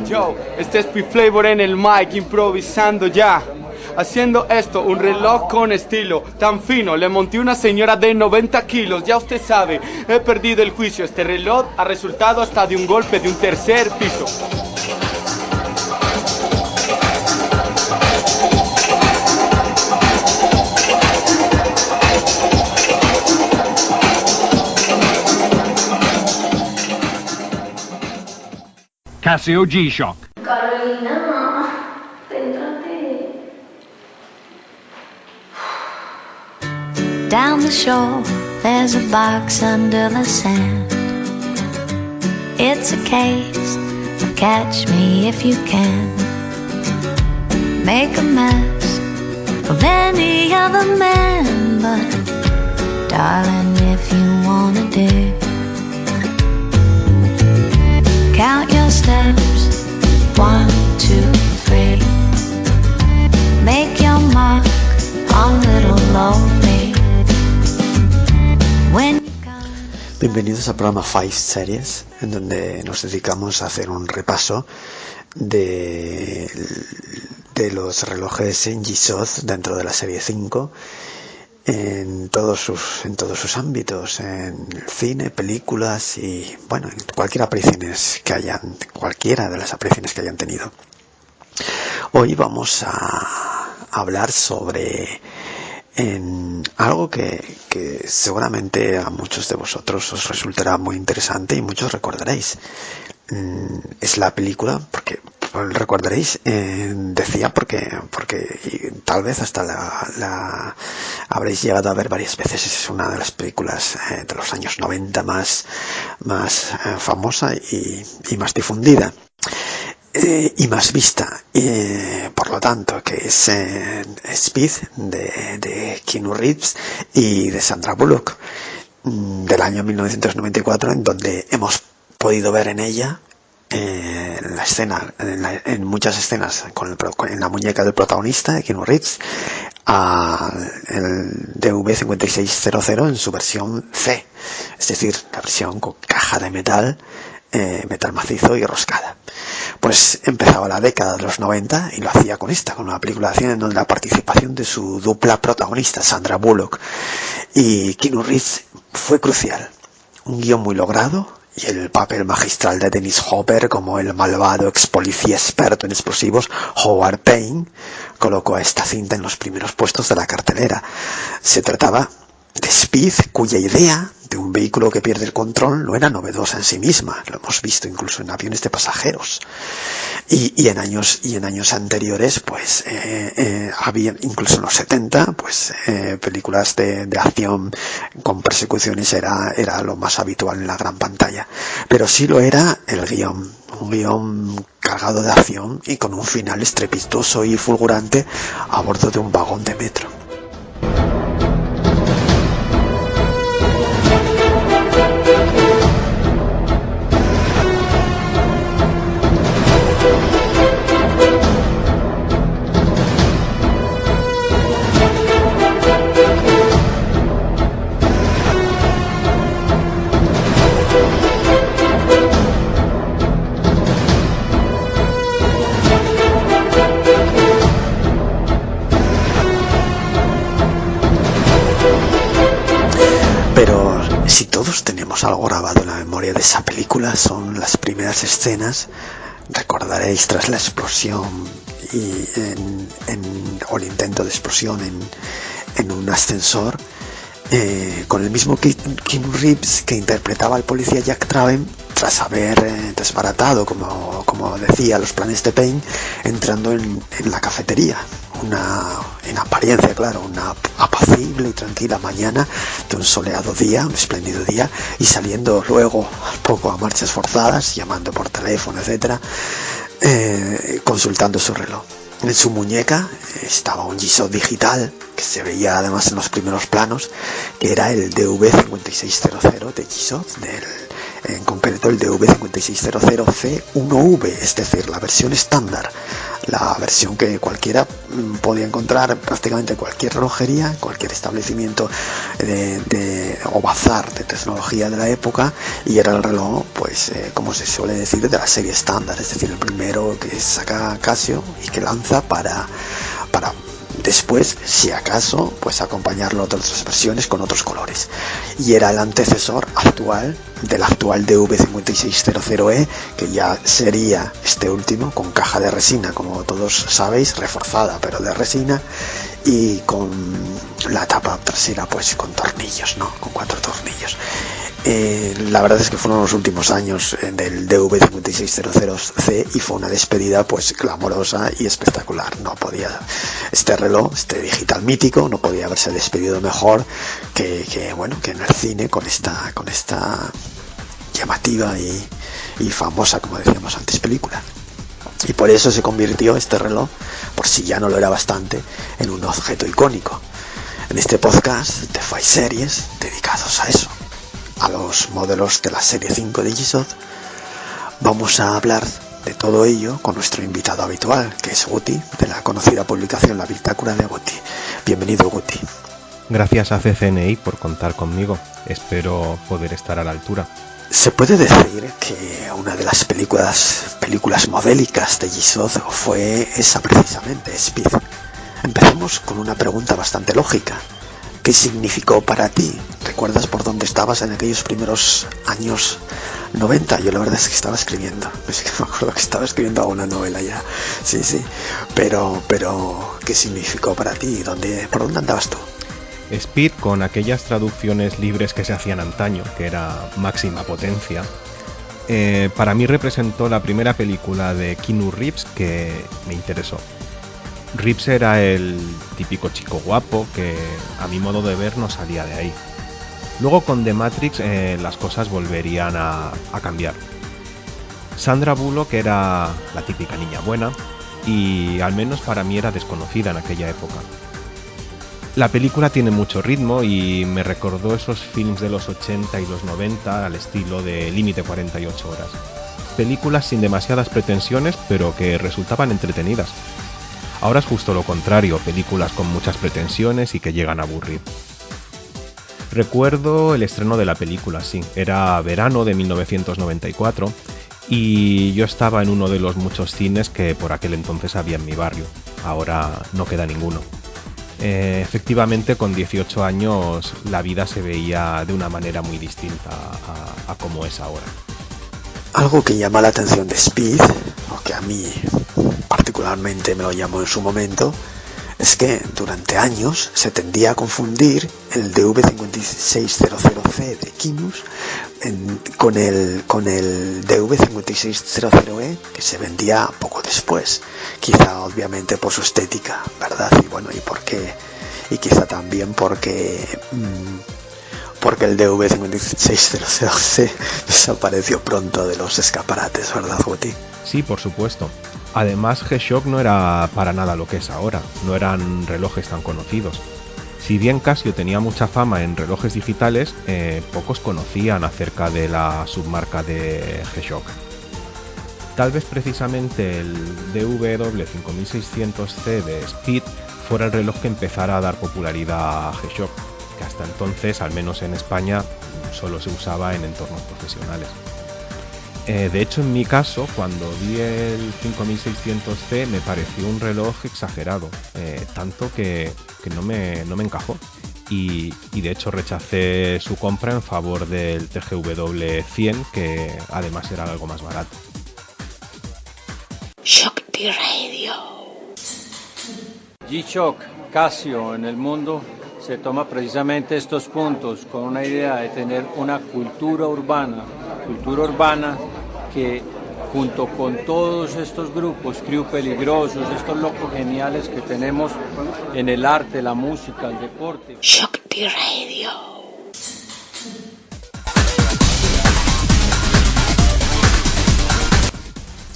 Yo, este es P-Flavor en el mic, improvisando ya. Haciendo esto, un reloj con estilo tan fino. Le monté una señora de 90 kilos, ya usted sabe, he perdido el juicio. Este reloj ha resultado hasta de un golpe de un tercer piso. Casio G-Shock. Carolina, céntrate. Down the shore, there's a box under the sand. It's a case of catch me if you can. Make a mess of any other man, but darling, if you wanna dig, count your steps, 1, 2, 3. Make your mark on little lonely. Bienvenidos al programa 5 Series, en donde nos dedicamos a hacer un repaso de los relojes en G-Shock dentro de la serie 5 en todos sus ámbitos, en el cine, películas y bueno, en cualquiera de las apariciones que hayan tenido. Hoy vamos a hablar sobre algo que seguramente a muchos de vosotros os resultará muy interesante y muchos recordaréis. Es la película, porque recordaréis, decía porque tal vez hasta la habréis llegado a ver varias veces. Es una de las películas de los años 90 más famosa y más difundida. Y más vista, por lo tanto, que es Speed de Keanu Reeves y de Sandra Bullock, del año 1994, en donde hemos podido ver en ella en muchas escenas en la muñeca del protagonista de Keanu Reeves, el DV5600 en su versión C, es decir, la versión con caja de metal macizo y roscada. Pues empezaba la década de los 90 y lo hacía con una película de acción en donde la participación de su dupla protagonista, Sandra Bullock y Keanu Reeves, fue crucial. Un guión muy logrado y el papel magistral de Dennis Hopper como el malvado ex policía experto en explosivos Howard Payne colocó a esta cinta en los primeros puestos de la cartelera. Se trataba de Speed, cuya idea de un vehículo que pierde el control no era novedosa en sí misma. Lo hemos visto incluso en aviones de pasajeros. Y en años anteriores, pues había, incluso en los 70, pues películas de acción con persecuciones era lo más habitual en la gran pantalla. Pero sí lo era el guión. Un guión cargado de acción y con un final estrepitoso y fulgurante a bordo de un vagón de metro. Pero si todos tenemos algo grabado en la memoria de esa película, son las primeras escenas. Recordaréis tras la explosión o el intento de explosión en un ascensor, con el mismo Keanu Reeves que interpretaba al policía Jack Traven, tras haber desbaratado, como decía, los planes de Payne, entrando en la cafetería. En apariencia, claro, una apacible y tranquila mañana de un soleado día, un espléndido día, y saliendo luego al poco a marchas forzadas, llamando por teléfono, etcétera, consultando su reloj. En su muñeca estaba un G-Shock digital que se veía además en los primeros planos, que era el DV5600 de G-Shock, en concreto el DV5600C1V, es decir, la versión estándar, la versión que cualquiera podía encontrar prácticamente en cualquier relojería, cualquier establecimiento o bazar de tecnología de la época, y era el reloj, pues como se suele decir, de la serie estándar, es decir, el primero que saca Casio y que lanza para después, si acaso, pues acompañarlo de otras versiones con otros colores. Y era el antecesor actual del actual DV5600E, que ya sería este último con caja de resina, como todos sabéis, reforzada pero de resina, y con la tapa trasera pues con tornillos, ¿no? Con 4 tornillos. La verdad es que fueron los últimos años del DV5600C y fue una despedida pues clamorosa y espectacular. No podía, este reloj, este digital mítico, no podía haberse despedido mejor que en el cine con esta llamativa y famosa, como decíamos antes, película. Y por eso se convirtió este reloj, por si ya no lo era bastante, en un objeto icónico. En este podcast de 5 Series dedicados a eso, a los modelos de la serie 5 de G-Shock, vamos a hablar de todo ello con nuestro invitado habitual, que es Guti, de la conocida publicación La Bitácora de Guti. Bienvenido, Guti. Gracias a CCNI por contar conmigo. Espero poder estar a la altura. Se puede decir que una de las películas modélicas de G-Shock fue esa precisamente, Speed. Empecemos con una pregunta bastante lógica. ¿Qué significó para ti? ¿Recuerdas por dónde estabas en aquellos primeros años 90? Yo la verdad es que estaba escribiendo. Es que me acuerdo que estaba escribiendo alguna novela ya. Sí. Pero ¿qué significó para ti? ¿Por dónde andabas tú? Speed, con aquellas traducciones libres que se hacían antaño, que era máxima potencia, para mí representó la primera película de Keanu Reeves que me interesó. Reeves era el típico chico guapo que, a mi modo de ver, no salía de ahí. Luego con The Matrix las cosas volverían a cambiar. Sandra Bullock era la típica niña buena y al menos para mí era desconocida en aquella época. La película tiene mucho ritmo y me recordó esos films de los 80 y los 90 al estilo de Límite 48 horas. Películas sin demasiadas pretensiones pero que resultaban entretenidas. Ahora es justo lo contrario, películas con muchas pretensiones y que llegan a aburrir. Recuerdo el estreno de la película, sí, era verano de 1994 y yo estaba en uno de los muchos cines que por aquel entonces había en mi barrio, ahora no queda ninguno. Efectivamente, con 18 años la vida se veía de una manera muy distinta a como es ahora. Algo que llama la atención de Speed, o que a mí particularmente me lo llamó en su momento, es que durante años se tendía a confundir el DV5600C de Kinus con el DV5600E que se vendía poco después, quizá obviamente por su estética, ¿verdad? Y quizá también porque el DV5600C desapareció pronto de los escaparates, ¿verdad, Guti? Sí, por supuesto. Además, G-Shock no era para nada lo que es ahora, no eran relojes tan conocidos. Si bien Casio tenía mucha fama en relojes digitales, pocos conocían acerca de la submarca de G-Shock. Tal vez precisamente el DW5600C de Speed fuera el reloj que empezara a dar popularidad a G-Shock, que hasta entonces, al menos en España, solo se usaba en entornos profesionales. De hecho, en mi caso, cuando vi el 5600C me pareció un reloj exagerado, tanto que no me encajó y de hecho rechacé su compra en favor del TGW 100, que además era algo más barato. Shock the Radio. G-Shock, Casio en el mundo se toma precisamente estos puntos con una idea de tener una cultura urbana que junto con todos estos grupos, Crew Peligrosos, estos locos geniales que tenemos en el arte, la música, el deporte. Shock the Radio.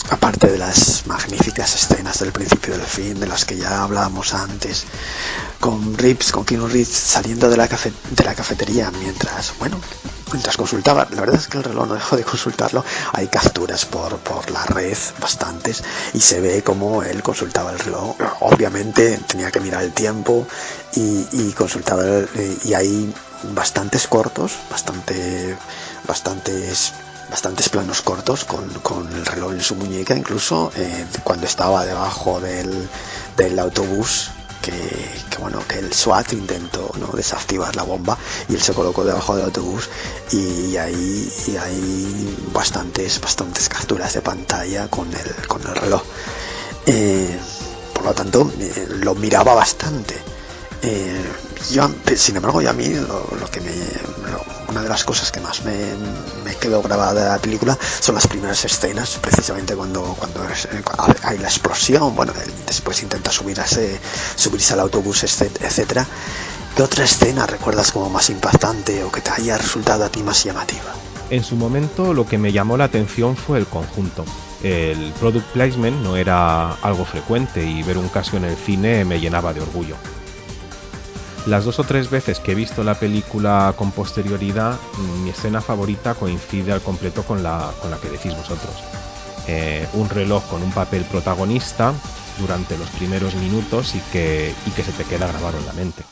Aparte de las magníficas escenas del principio del fin, de las que ya hablábamos antes, con Keanu Reeves saliendo de la cafetería mientras, mientras consultaba, la verdad es que el reloj no dejó de consultarlo, hay capturas por la red, bastantes, y se ve como él consultaba el reloj. Obviamente tenía que mirar el tiempo y consultaba, y hay bastantes cortos, bastantes planos cortos con el reloj en su muñeca, incluso cuando estaba debajo del autobús, que el SWAT intentó, ¿no?, desactivar la bomba y él se colocó debajo del autobús, y hay bastantes capturas de pantalla con el reloj. Por lo tanto, lo miraba bastante. Sin embargo, a mí una de las cosas que más me quedó grabada de la película son las primeras escenas, precisamente cuando hay la explosión, después intenta subirse al autobús, etcétera. ¿Qué otra escena recuerdas como más impactante o que te haya resultado a ti más llamativa? En su momento lo que me llamó la atención fue el conjunto. El product placement no era algo frecuente y ver un Casio en el cine me llenaba de orgullo. Las 2 o 3 veces que he visto la película con posterioridad, mi escena favorita coincide al completo con la que decís vosotros. Un reloj con un papel protagonista durante los primeros minutos y que se te queda grabado en la mente.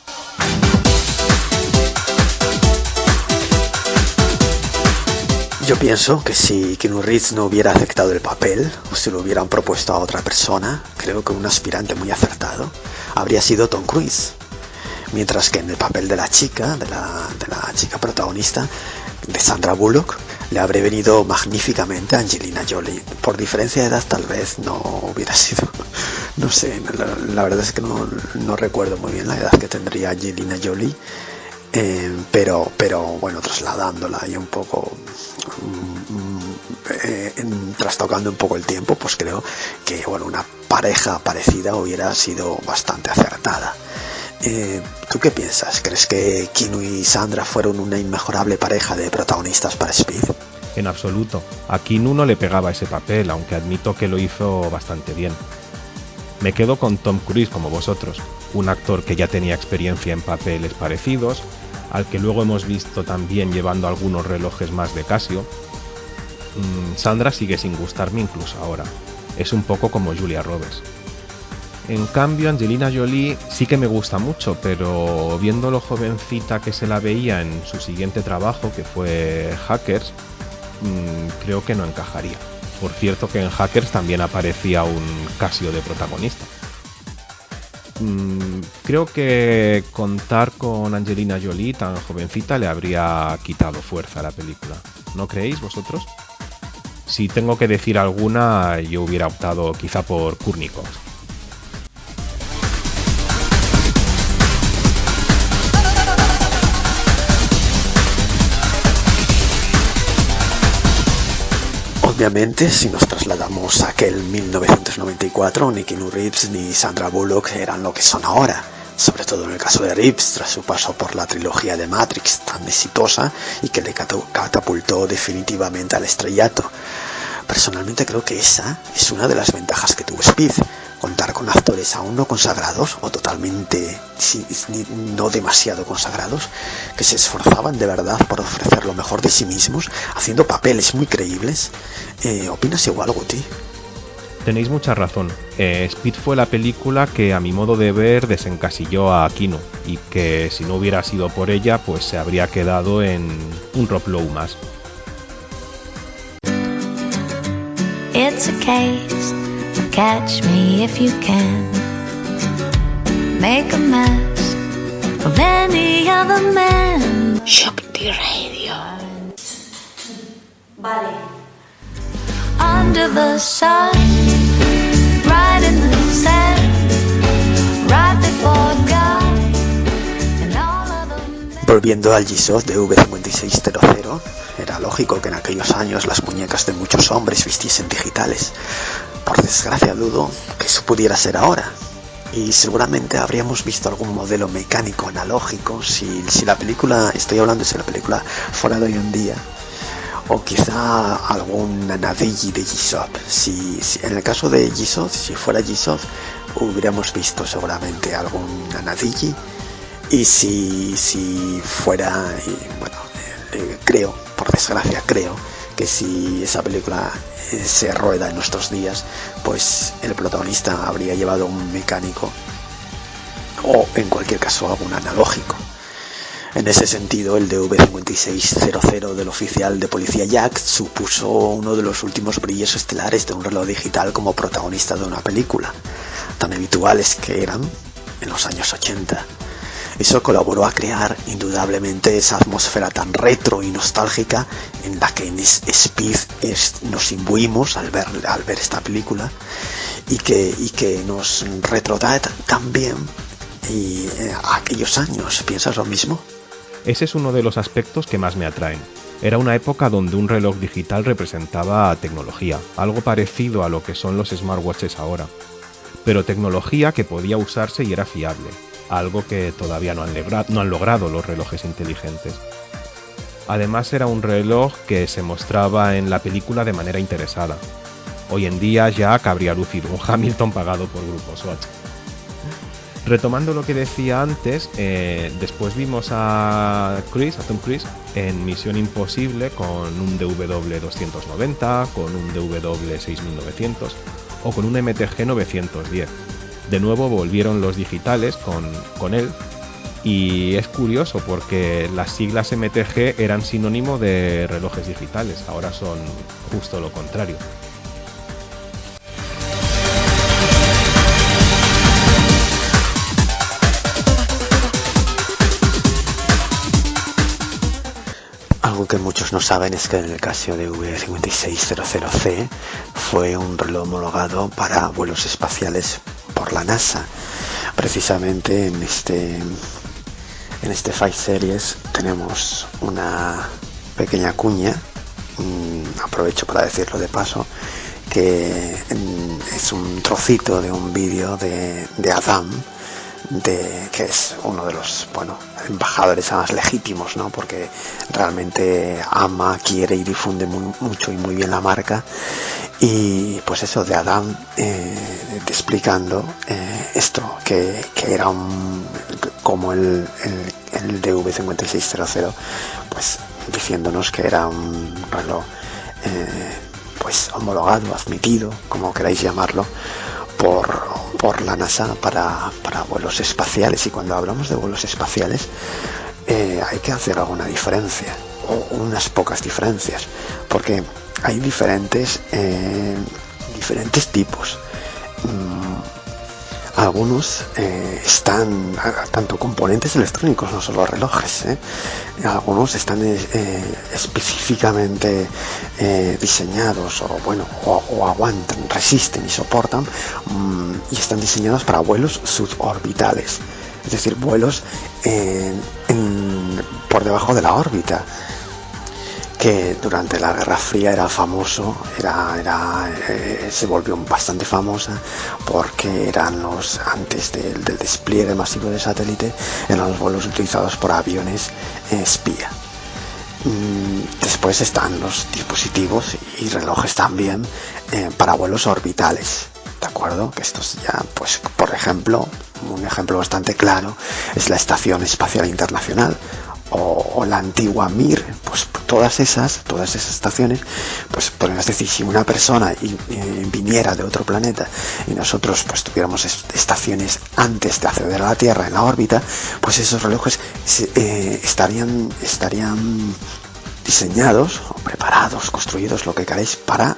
Yo pienso que si Keanu Reeves no hubiera aceptado el papel, o si lo hubieran propuesto a otra persona, creo que un aspirante muy acertado habría sido Tom Cruise. Mientras que en el papel de la chica protagonista, de Sandra Bullock, le habría venido magníficamente a Angelina Jolie. Por diferencia de edad tal vez no hubiera sido, no sé, la verdad es que no recuerdo muy bien la edad que tendría Angelina Jolie, pero bueno, trasladándola y un poco, trastocando un poco el tiempo, pues creo que una pareja parecida hubiera sido bastante acertada. ¿Tú qué piensas? ¿Crees que Keanu y Sandra fueron una inmejorable pareja de protagonistas para Speed? En absoluto. A Keanu no le pegaba ese papel, aunque admito que lo hizo bastante bien. Me quedo con Tom Cruise como vosotros, un actor que ya tenía experiencia en papeles parecidos, al que luego hemos visto también llevando algunos relojes más de Casio. Sandra sigue sin gustarme incluso ahora. Es un poco como Julia Roberts. En cambio, Angelina Jolie sí que me gusta mucho, pero viendo lo jovencita que se la veía en su siguiente trabajo, que fue Hackers, creo que no encajaría. Por cierto que en Hackers también aparecía un Casio de protagonista. Creo que contar con Angelina Jolie tan jovencita le habría quitado fuerza a la película. ¿No creéis vosotros? Si tengo que decir alguna, yo hubiera optado quizá por Courtney Cox. Obviamente, si nos trasladamos a aquel 1994, ni Keanu Reeves ni Sandra Bullock eran lo que son ahora. Sobre todo en el caso de Reeves, tras su paso por la trilogía de Matrix tan exitosa y que le catapultó definitivamente al estrellato. Personalmente creo que esa es una de las ventajas que tuvo Speed, contar con actores aún no consagrados o totalmente no demasiado consagrados, que se esforzaban de verdad por ofrecer lo mejor de sí mismos, haciendo papeles muy creíbles. ¿Opinas igual, Guti? Tenéis mucha razón. Speed fue la película que a mi modo de ver desencasilló a Keanu y que si no hubiera sido por ella pues se habría quedado en un Rob Lowe más. It's a case of catch me if you can. Make a mess of any other man. Shock the radio. Vale. Under the sun, right in the sand, right before God, and all of them. Volviendo al G-Shock de V5600, era lógico que en aquellos años las muñecas de muchos hombres vistiesen digitales. Por desgracia dudo que eso pudiera ser ahora. Y seguramente habríamos visto algún modelo mecánico analógico si la película, estoy hablando si la película fuera de hoy en día. O quizá algún Anadigi de G-Shock. Si en el caso de G-Shock, si fuera G-Shock, hubiéramos visto seguramente algún Anadigi. Y si fuera, creo, por desgracia, creo que si esa película se rueda en nuestros días, pues el protagonista habría llevado un mecánico o en cualquier caso algún analógico. En ese sentido, el DV5600 del oficial de policía Jack supuso uno de los últimos brillos estelares de un reloj digital como protagonista de una película, tan habituales que eran en los años 80. Eso colaboró a crear indudablemente esa atmósfera tan retro y nostálgica en la que en Speed nos imbuimos al ver esta película y que nos retrotrae tan bien y aquellos años. ¿Piensas lo mismo? Ese es uno de los aspectos que más me atraen. Era una época donde un reloj digital representaba tecnología, algo parecido a lo que son los smartwatches ahora, pero tecnología que podía usarse y era fiable, algo que todavía no han logrado los relojes inteligentes. Además era un reloj que se mostraba en la película de manera interesada. Hoy en día Jack habría lucido un Hamilton pagado por Grupo Swatch. Retomando lo que decía antes, después vimos a Tom Cruise en Misión Imposible con un DW290, con un DW6900 o con un MTG 910. De nuevo volvieron los digitales con él, y es curioso porque las siglas MTG eran sinónimo de relojes digitales, ahora son justo lo contrario. Algo que muchos no saben es que en el Casio DV5600C fue un reloj homologado para vuelos espaciales por la NASA. Precisamente en este 5 Series tenemos una pequeña cuña, aprovecho para decirlo de paso, que es un trocito de un vídeo de Adam, que es uno de los embajadores más legítimos, ¿no? Porque realmente ama, quiere y difunde mucho y muy bien la marca. Y pues eso de Adam explicando esto, que era como el DV5600, pues diciéndonos que era un reloj pues homologado, admitido, como queráis llamarlo, por la NASA para vuelos espaciales. Y cuando hablamos de vuelos espaciales hay que hacer alguna diferencia, o unas pocas diferencias, porque hay diferentes tipos. Algunos están tanto componentes electrónicos, no solo relojes, algunos están específicamente diseñados o aguantan, resisten y soportan, y están diseñados para vuelos suborbitales, es decir, vuelos por debajo de la órbita, que durante la Guerra Fría era famoso, se volvió bastante famosa porque eran antes del despliegue masivo de satélite, eran los vuelos utilizados por aviones espía. Después están los dispositivos y relojes también para vuelos orbitales, ¿de acuerdo? Que estos ya, pues por ejemplo, un ejemplo bastante claro es la Estación Espacial Internacional, o la antigua Mir. Pues todas esas estaciones, pues podemos decir, si una persona viniera de otro planeta y nosotros pues tuviéramos estaciones antes de acceder a la Tierra en la órbita, pues esos relojes estarían diseñados o preparados, construidos, lo que queráis, para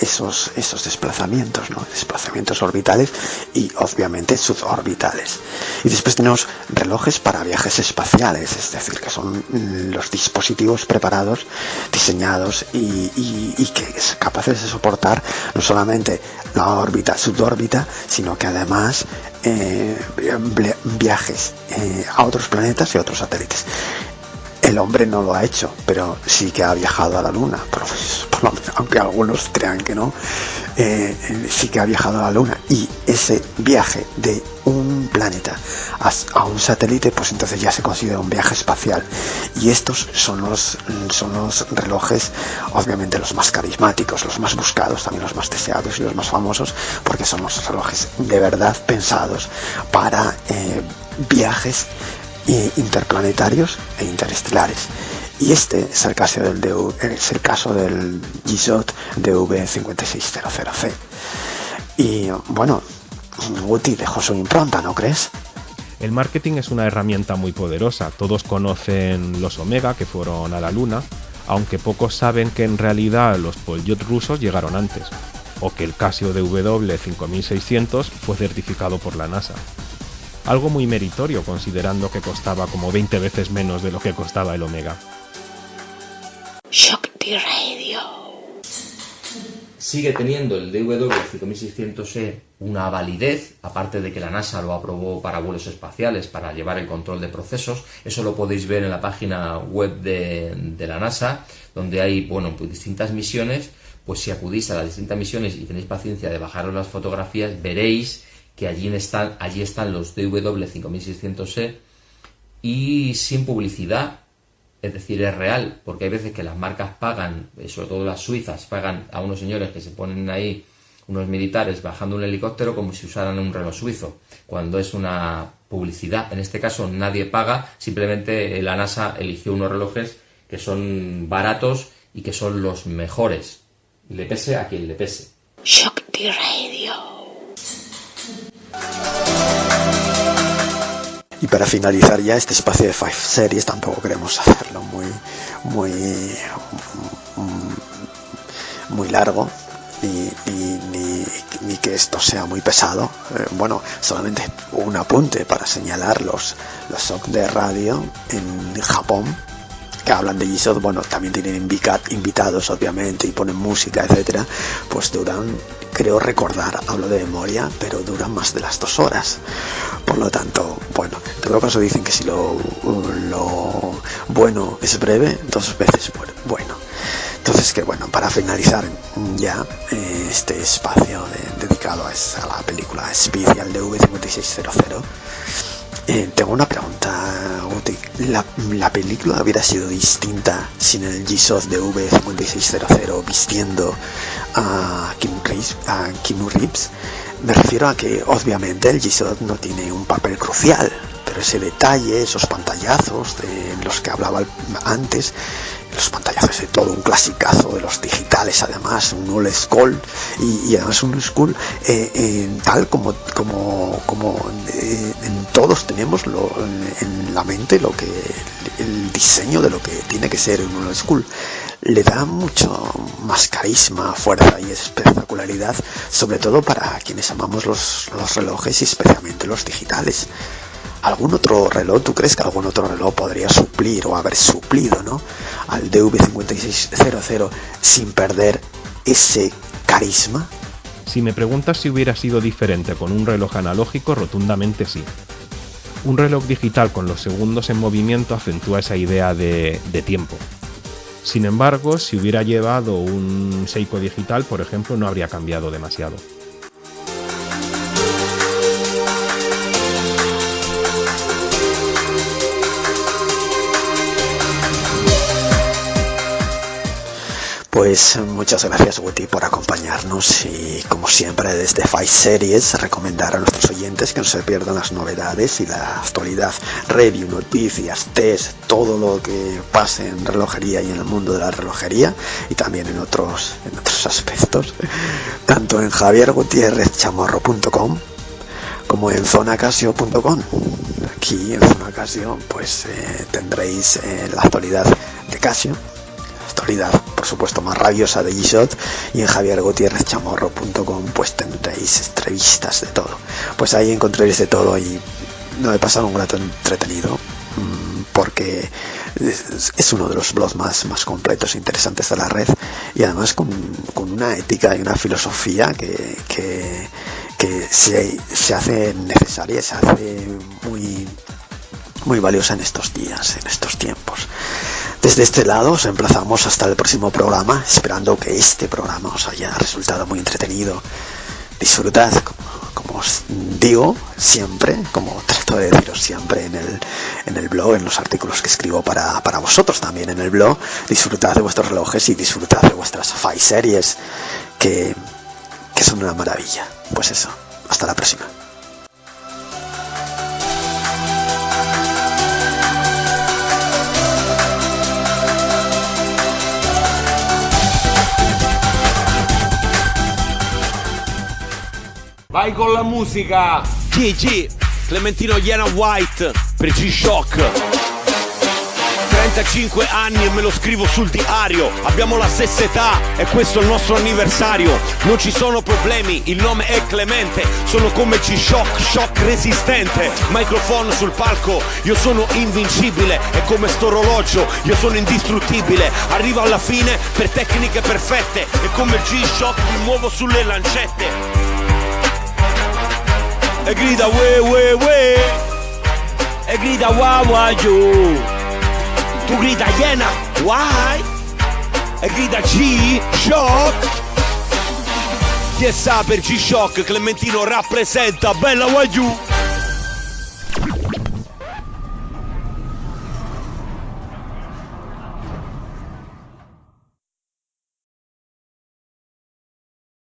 esos desplazamientos, ¿no? Desplazamientos orbitales y obviamente suborbitales. Y después tenemos relojes para viajes espaciales, es decir, que son los dispositivos preparados, diseñados y que es capaces de soportar no solamente la órbita, subórbita, sino que además viajes a otros planetas y a otros satélites. El hombre no lo ha hecho, pero sí que ha viajado a la Luna, aunque algunos crean que no, sí que ha viajado a la Luna. Y ese viaje de un planeta a un satélite, pues entonces ya se considera un viaje espacial. Y estos son los relojes, obviamente los más carismáticos, los más buscados, también los más deseados y los más famosos, porque son los relojes de verdad pensados para viajes interplanetarios e interestelares. Y este es el caso del G-Shock DV5600C. Y bueno, Guti dejó su impronta, ¿no crees? El marketing es una herramienta muy poderosa. Todos conocen los Omega, que fueron a la Luna, aunque pocos saben que en realidad los Polyot rusos llegaron antes, o que el Casio DW5600 fue certificado por la NASA. Algo muy meritorio considerando que costaba como 20 veces menos de lo que costaba el Omega. Shock the Radio. Sigue teniendo el DW5600E una validez, aparte de que la NASA lo aprobó para vuelos espaciales, para llevar el control de procesos. Eso lo podéis ver en la página web de la NASA, donde hay pues distintas misiones. Pues si acudís a las distintas misiones y tenéis paciencia de bajaros las fotografías, veréis que allí están los DW5600E y sin publicidad. Es decir, es real, porque hay veces que las marcas pagan, sobre todo las suizas, pagan a unos señores que se ponen ahí, unos militares, bajando un helicóptero como si usaran un reloj suizo, cuando es una publicidad. En este caso nadie paga, simplemente la NASA eligió unos relojes que son baratos y que son los mejores, le pese a quien le pese. Shock the Radio. Y para finalizar ya este espacio de Five Series, tampoco queremos hacerlo muy largo, ni que esto sea muy pesado. Bueno, solamente un apunte para señalar los shock de radio en Japón, que hablan de G-Shock. Bueno, también tienen invitados, obviamente, y ponen música, etcétera. Pues duran, creo recordar, hablo de memoria, pero duran más de las 2 horas. Por lo tanto, bueno, en todo caso dicen que si lo bueno es breve, 2 veces bueno. Entonces, que bueno, para finalizar ya este espacio dedicado a la película Speed y al DV5600, tengo una pregunta, Guti. ¿La película hubiera sido distinta sin el G-Shock DV5600 vistiendo a Keanu Reeves? Me refiero a que obviamente el G-Shock no tiene un papel crucial, pero ese detalle, esos pantallazos de los que hablaba antes, los pantallazos de todo un clasicazo de los digitales, además un old school y además un school tal como en todos tenemos en la mente el diseño de lo que tiene que ser un old school. Le da mucho más carisma, fuerza y espectacularidad, sobre todo para quienes amamos los relojes y especialmente los digitales. ¿Algún otro reloj, tú crees que algún otro reloj podría suplir o haber suplido, ¿no?, al DV5600 sin perder ese carisma? Si me preguntas si hubiera sido diferente con un reloj analógico, rotundamente sí. Un reloj digital con los segundos en movimiento acentúa esa idea de tiempo. Sin embargo, si hubiera llevado un Seiko digital, por ejemplo, no habría cambiado demasiado. Pues muchas gracias, Guti, por acompañarnos y, como siempre, desde Five Series, recomendar a nuestros oyentes que no se pierdan las novedades y la actualidad, review, noticias, test, todo lo que pase en relojería y en el mundo de la relojería y también en otros aspectos, tanto en javiergutierrezchamorro.com como en zonacasio.com. Aquí en Zona Casio pues tendréis la actualidad de Casio, actualidad por supuesto más rabiosa de G-Shock, y en javiergutierrezchamorro.com pues tendréis entrevistas de todo. Pues ahí encontraréis de todo y no he pasado un rato entretenido porque es uno de los blogs más completos e interesantes de la red, y además con una ética y una filosofía que se hace necesaria, se hace muy valiosa en estos días, en estos tiempos. Desde este lado os emplazamos hasta el próximo programa, esperando que este programa os haya resultado muy entretenido. Disfrutad, como os digo siempre, como trato de deciros siempre en el blog, en los artículos que escribo para vosotros también en el blog. Disfrutad de vuestros relojes y disfrutad de vuestras Five Series, que son una maravilla. Pues eso, hasta la próxima. Vai con la musica. GG, Clementino Iena White per G-Shock. 35 anni e me lo scrivo sul diario. Abbiamo la stessa età e questo è il nostro anniversario. Non ci sono problemi, il nome è Clemente. Sono come G-Shock, shock resistente. Microfono sul palco, io sono invincibile. È come sto orologio, io sono indistruttibile. Arrivo alla fine per tecniche perfette. E come G-Shock mi muovo sulle lancette. E grida we we we. E grida wa wa you. Tu grida Iena, why? E grida G-Shock. Chi sa per G-Shock, Clementino rappresenta, bella wagyu.